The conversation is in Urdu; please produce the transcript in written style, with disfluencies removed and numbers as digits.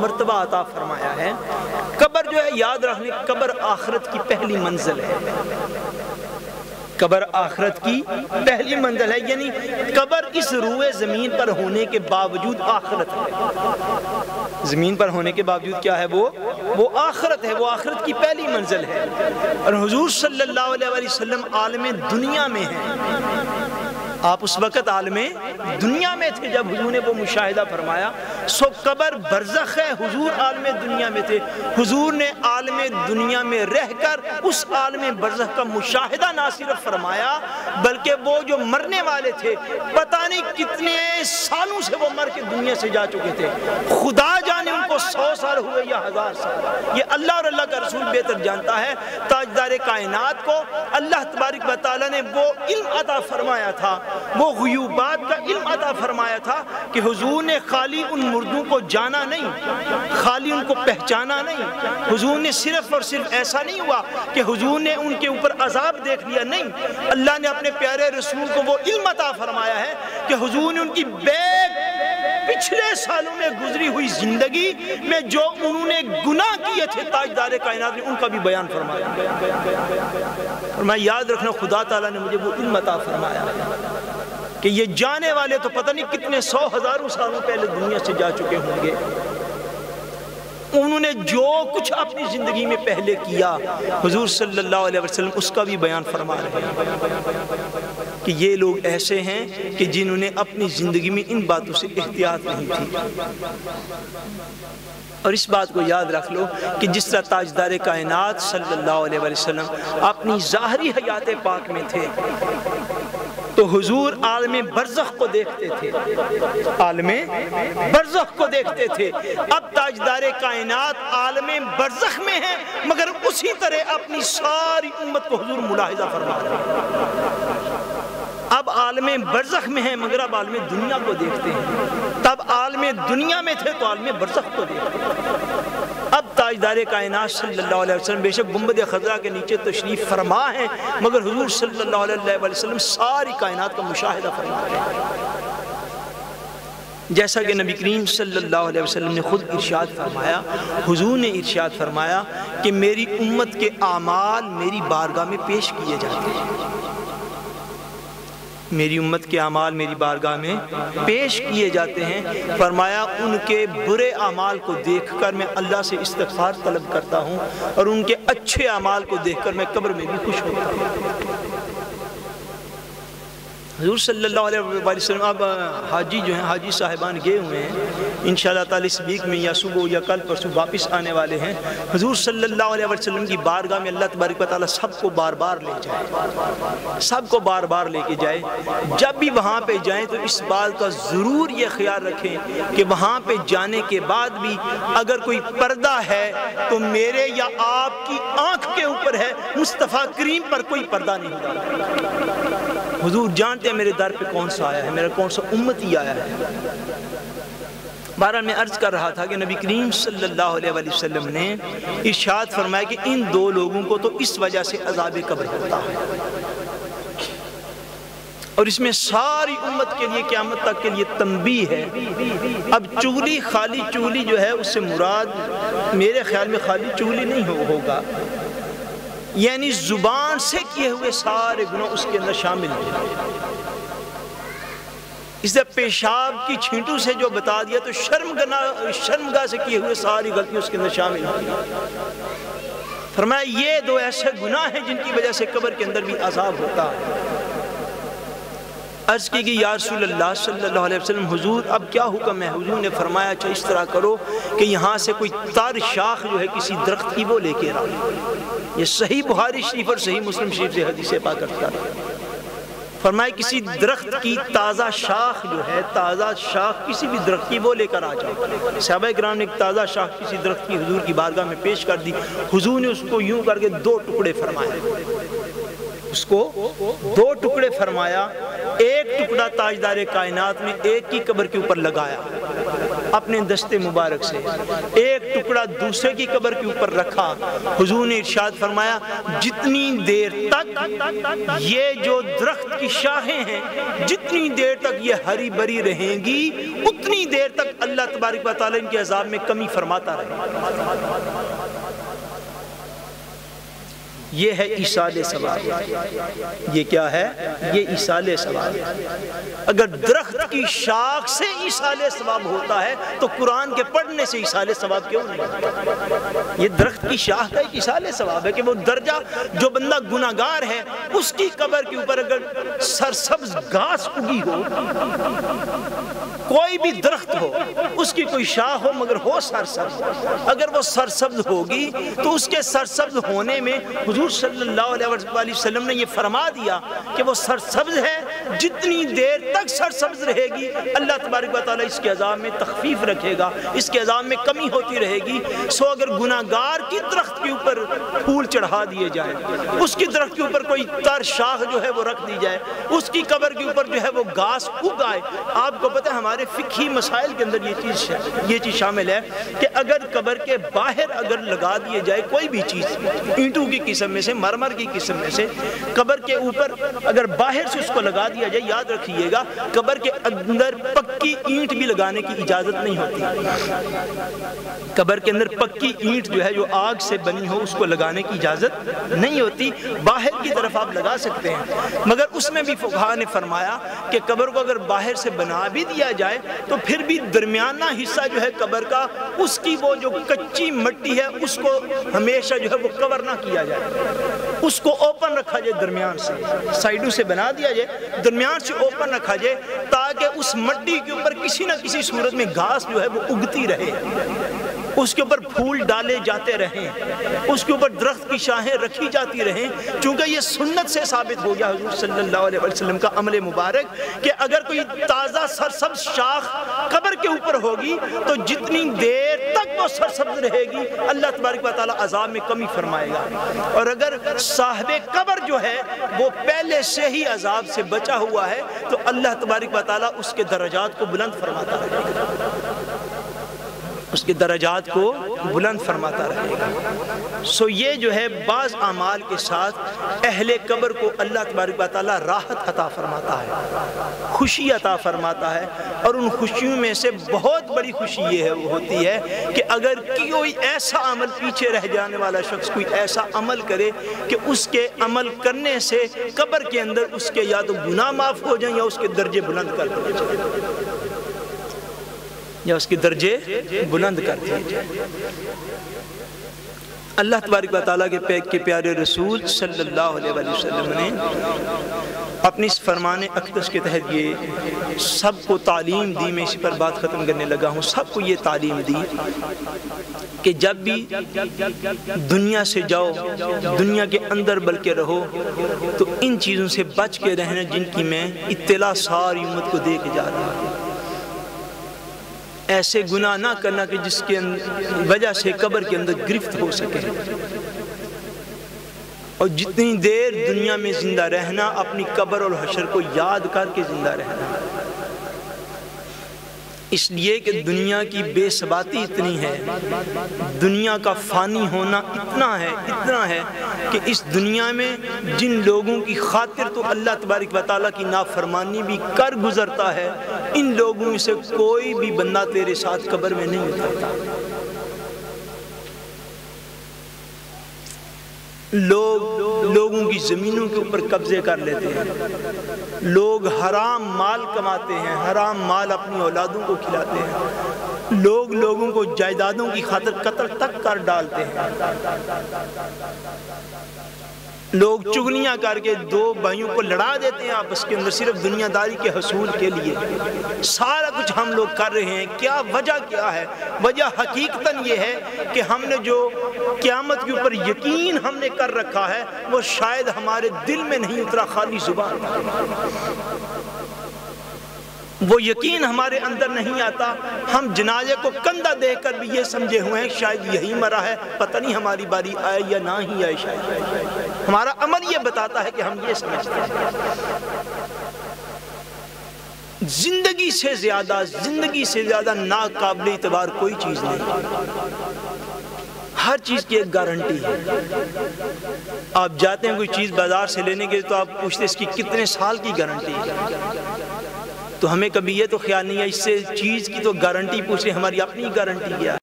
مرتبہ عطا فرمایا ہے۔ قبر جو ہے یاد رکھنے، قبر آخرت کی پہلی منزل ہے، قبر آخرت کی پہلی منزل ہے، یعنی قبر اس روئے زمین پر ہونے کے باوجود آخرت ہے، زمین پر ہونے کے باوجود کیا ہے وہ آخرت ہے، وہ آخرت کی پہلی منزل ہے۔ اور حضور صلی اللہ علیہ وسلم عالم دنیا میں ہیں، آپ اس وقت عالم دنیا میں تھے جب حضور نے وہ مشاہدہ فرمایا، سو قبر برزخ ہے، حضور عالم دنیا میں تھے، حضور نے عالم دنیا میں رہ کر اس عالم برزخ کا مشاہدہ نہ صرف فرمایا بلکہ وہ جو مرنے والے تھے پتہ نہیں کتنے سالوں سے وہ مر کے دنیا سے جا چکے تھے، خدا جانے ان کو 100 سال ہوئے یا 1000 سال، یہ اللہ اور اللہ کا رسول بہتر جانتا ہے۔ تاجدار کائنات کو اللہ تبارک و تعالیٰ نے وہ علم عطا فرمایا تھا، وہ غیوبات کا علم عطا فرمایا تھا کہ حضور نے خالی ان مردوں کو جانا نہیں، خالی ان کو پہچانا نہیں، حضور نے صرف اور صرف ایسا نہیں ہوا کہ حضور نے ان کے اوپر عذاب دیکھ لیا، نہیں، اللہ نے اپنے پیارے رسول کو وہ علم عطا فرمایا ہے کہ حضور نے ان کی پچھلے سالوں میں گزری ہوئی زندگی میں جو انہوں نے گناہ کیے تھے تاجدار کائنات نے ان کا بھی بیان فرمایا، اور میں یاد رکھنا خدا تعالیٰ نے مجھے وہ علم عطا فرمایا کہ یہ جانے والے تو پتہ نہیں کتنے 100 ہزاروں سالوں پہلے دنیا سے جا چکے ہوں گے، انہوں نے جو کچھ اپنی زندگی میں پہلے کیا حضور صلی اللہ علیہ وسلم اس کا بھی بیان فرما رہے ہیں کہ یہ لوگ ایسے ہیں کہ جنہوں نے اپنی زندگی میں ان باتوں سے احتیاط نہیں کی۔ اور اس بات کو یاد رکھ لو کہ جس طرح تاجدار کائنات صلی اللہ علیہ وسلم اپنی ظاہری حیات پاک میں تھے تو حضور عالم برزخ کو دیکھتے تھے، عالم برزخ کو دیکھتے تھے، اب تاجدار کائنات عالم برزخ میں ہیں مگر اسی طرح اپنی ساری امت کو حضور ملاحظہ فرما رہے ہیں، اب عالم برزخ میں ہیں مگر اب عالم دنیا کو دیکھتے ہیں، تب عالم دنیا میں تھے تو عالم برزخ کو دیکھتے ہیں۔ اب تاجدار کائنات صلی اللہ علیہ وسلم بے شک گنبد خضرا کے نیچے تشریف فرما ہیں مگر حضور صلی اللہ علیہ وسلم ساری کائنات کا مشاہدہ فرما رہے ہیں، جیسا کہ نبی کریم صلی اللہ علیہ وسلم نے خود ارشاد فرمایا، حضور نے ارشاد فرمایا کہ میری امت کے اعمال میری بارگاہ میں پیش کیے جاتے ہیں، میری امت کے اعمال میری بارگاہ میں پیش کیے جاتے ہیں، فرمایا ان کے برے اعمال کو دیکھ کر میں اللہ سے استغفار طلب کرتا ہوں اور ان کے اچھے اعمال کو دیکھ کر میں قبر میں بھی خوش ہوتا ہوں۔ حضور صلی اللہ علیہ وسلم اب حاجی جو ہیں، حاجی صاحبان گئے ہوئے ہیں، انشاءاللہ تعالی اس ویک میں یا صبح یا کل پرسوں واپس آنے والے ہیں، حضور صلی اللہ علیہ وسلم کی بارگاہ میں اللہ تبارک و تعالیٰ سب کو بار بار لے جائے، سب کو بار بار لے کے جائے، جب بھی وہاں پہ جائیں تو اس بات کا ضرور یہ خیال رکھیں کہ وہاں پہ جانے کے بعد بھی اگر کوئی پردہ ہے تو میرے یا آپ کی آنکھ کے اوپر ہے، مصطفیٰ کریم پر کوئی پردہ نہیں ہوگا۔ حضور جانتے ہیں میرے در پہ کون سا آیا ہے، میرا کون سا امتی آیا ہے۔ بہرحال میں عرض کر رہا تھا کہ نبی کریم صلی اللہ علیہ وسلم نے ارشاد فرمایا کہ ان دو لوگوں کو تو اس وجہ سے عذاب قبر ہوتا ہے، اور اس میں ساری امت کے لیے قیامت تک کے لیے تنبیہ ہے۔ اب چغلی، خالی چغلی جو ہے اس سے مراد میرے خیال میں خالی چغلی نہیں ہوگا، یعنی زبان سے کیے ہوئے سارے گناہ اس کے اندر شامل ہیں، اس طرح پیشاب کی چھینٹوں سے جو بتا دیا تو شرمگاہ سے کیے ہوئے ساری غلطی اس کے اندر شامل ہیں۔ فرمایا یہ دو ایسے گناہ ہیں جن کی وجہ سے قبر کے اندر بھی عذاب ہوتا ہے۔ عرض کی کہ یا رسول اللہ صلی اللہ علیہ وسلم حضور اب کیا حکم ہے؟ حضور نے فرمایا اچھا اس طرح کرو کہ یہاں سے کوئی تر شاخ جو ہے کسی درخت کی وہ لے کے آؤ، یہ صحیح بخاری شریف اور صحیح مسلم شریف سے حدیث پاک کرتا ہے۔ فرمایا کسی درخت کی تازہ شاخ جو ہے، تازہ شاخ کسی بھی درخت کی وہ لے کر آ جاؤ۔ صحابہ کرام نے ایک تازہ شاخ کسی درخت کی حضور کی بارگاہ میں پیش کر دی، حضور نے اس کو یوں کر کے 2 ٹکڑے فرمائے، اس کو 2 ٹکڑے فرمایا، ایک ٹکڑا تاجدار کائنات نے ایک کی قبر کے اوپر لگایا، اپنے دستے مبارک سے ایک ٹکڑا دوسرے کی قبر کے اوپر رکھا، حضور نے ارشاد فرمایا جتنی دیر تک یہ جو درخت کی شاخیں ہیں جتنی دیر تک یہ ہری بری رہیں گی اتنی دیر تک اللہ تبارک و تعالی ان کے عذاب میں کمی فرماتا رہے۔ یہ ہے ایصال ثواب۔ یہ کیا ہے؟ یہ ایصال ثواب۔ اگر درخت کی شاخ سے ایصال ثواب ہوتا ہے تو قرآن کے پڑھنے سے ایصال ثواب کیوں نہیں؟ یہ درخت کی شاخ کا ایک ایصال ثواب ہے کہ وہ درجہ جو بندہ گناہگار ہے اس کی قبر کے اوپر اگر سرسبز گھاس اگی ہو، کوئی بھی درخت ہو، اس کی کوئی شاخ ہو مگر ہو سرسبز، اگر وہ سرسبز ہوگی تو اس کے سرسبز ہونے میں حضور صلی اللہ علیہ وسلم نے یہ فرما دیا کہ وہ سرسبز ہے، جتنی دیر تک سرسبز رہے گی اللہ تبارک و تعالیٰ اس کے عذاب میں تخفیف رکھے گا، اس کے عذاب میں کمی ہوتی رہے گی۔ سو اگر گناہگار کی درخت کے اوپر پھول چڑھا دیے جائیں، اس کی درخت کے اوپر کوئی تر شاخ جو ہے وہ رکھ دی جائے، اس کی قبر کے اوپر جو ہے وہ گھاس اگ آئے، آپ کو پتہ ہے ہمارے فقہی مسائل کے اندر یہ چیز شامل ہے کہ اگر قبر کے باہر اگر لگا دیے جائے کوئی بھی چیز، اینٹوں کی قسم میں سے، مرمر کی قسم میں سے، قبر کے اوپر اگر باہر سے اس کو لگا دیا جائے، یاد رکھیے گا قبر کے اندر پکی اینٹ بھی لگانے کی اجازت نہیں ہوتی۔ قبر کے اندر پکی اینٹ جو ہے جو آگ سے بنی ہو اس کو لگانے کی اجازت نہیں ہوتی، باہر کی طرف آپ لگا سکتے ہیں، مگر اس میں بھی فقہاء نے فرمایا کہ قبر کو اگر باہر سے بنا بھی دیا جائے تو پھر بھی درمیانہ حصہ جو ہے قبر کا، اس کی وہ جو کچی مٹی ہے اس کو ہمیشہ جو ہے وہ کور نہ کیا جائے، اس کو اوپن رکھا جائے، درمیان سے سائیڈوں سے بنا دیا جائے، درمیان سے اوپن رکھا جائے تاکہ اس مٹی کے اوپر کسی نہ کسی صورت میں گھاس جو ہے وہ اگتی رہے، اس کے اوپر پھول ڈالے جاتے رہیں، اس کے اوپر درخت کی شاخیں رکھی جاتی رہیں، چونکہ یہ سنت سے ثابت ہو گیا حضور صلی اللہ علیہ وسلم کا عمل مبارک کہ اگر کوئی تازہ سرسبز شاخ قبر کے اوپر ہوگی تو جتنی دیر تک وہ سرسبز رہے گی اللہ تبارک و تعالیٰ عذاب میں کمی فرمائے گا، اور اگر صاحب قبر جو ہے وہ پہلے سے ہی عذاب سے بچا ہوا ہے تو اللہ تبارک و تعالیٰ اس کے درجات کو بلند فرماتا رہے گا، اس کے درجات کو بلند فرماتا رہے گا۔ سو یہ جو ہے بعض اعمال کے ساتھ اہل قبر کو اللہ تبارک و تعالیٰ راحت عطا فرماتا ہے، خوشی عطا فرماتا ہے، اور ان خوشیوں میں سے بہت بڑی خوشی یہ ہوتی ہے کہ اگر کوئی ایسا عمل پیچھے رہ جانے والا شخص کوئی ایسا عمل کرے کہ اس کے عمل کرنے سے قبر کے اندر اس کے یا تو گناہ معاف ہو جائیں یا اس کے درجے بلند کر دیے جائیں، یا اس کے درجے بلند کر دیے جائیں۔ اللہ تبارک و تعالیٰ کے پیارے رسول صلی اللہ علیہ وسلم نے اپنی اس فرمان اقدس کے تحت یہ سب کو تعلیم دی، میں اسی پر بات ختم کرنے لگا ہوں، سب کو یہ تعلیم دی کہ جب بھی دنیا سے جاؤ، دنیا کے اندر بلکہ رہو تو ان چیزوں سے بچ کے رہنا جن کی میں اطلاع ساری امت کو دے کے جا رہا ہوں، ایسے گناہ نہ کرنا کہ جس کے وجہ سے قبر کے اندر گرفت ہو سکے، اور جتنی دیر دنیا میں زندہ رہنا اپنی قبر اور حشر کو یاد کر کے زندہ رہنا، اس لیے کہ دنیا کی بے ثباتی اتنی ہے، دنیا کا فانی ہونا اتنا ہے کہ اس دنیا میں جن لوگوں کی خاطر تو اللہ تبارک و تعالیٰ کی نافرمانی بھی کر گزرتا ہے، ان لوگوں میں سے کوئی بھی بندہ تیرے ساتھ قبر میں نہیں اترتا۔ لوگوں کی زمینوں کے اوپر قبضے کر لیتے ہیں، لوگ حرام مال کماتے ہیں، حرام مال اپنی اولادوں کو کھلاتے ہیں، لوگ لوگوں کو جائیدادوں کی خاطر قتل تک کر ڈالتے ہیں، لوگ چگلیاں کر کے دو بھائیوں کو لڑا دیتے ہیں آپس کے اندر صرف دنیا داری کے حصول کے لیے، سارا کچھ ہم لوگ کر رہے ہیں۔ کیا وجہ کیا ہے؟ وجہ حقیقتاً یہ ہے کہ ہم نے جو قیامت کے اوپر یقین ہم نے کر رکھا ہے وہ شاید ہمارے دل میں نہیں اترا، خالی زبان وہ یقین ہمارے اندر نہیں آتا۔ ہم جنازے کو کندھا دیکھ کر بھی یہ سمجھے ہوئے ہیں شاید یہی مرا ہے، پتہ نہیں ہماری باری آئے یا نہ ہی آئے، شاید ہمارا عمل یہ بتاتا ہے کہ ہم یہ سمجھتے ہیں۔ زندگی سے زیادہ ناقابل اعتبار کوئی چیز نہیں۔ ہر چیز کی ایک گارنٹی ہے۔ آپ جاتے ہیں کوئی چیز بازار سے لینے کے تو آپ پوچھتے اس کی کتنے سال کی گارنٹی ہے، تو ہمیں کبھی یہ تو خیال نہیں ہے اس سے چیز کی تو گارنٹی پوچھ رہے، ہماری اپنی گارنٹی کیا ہے؟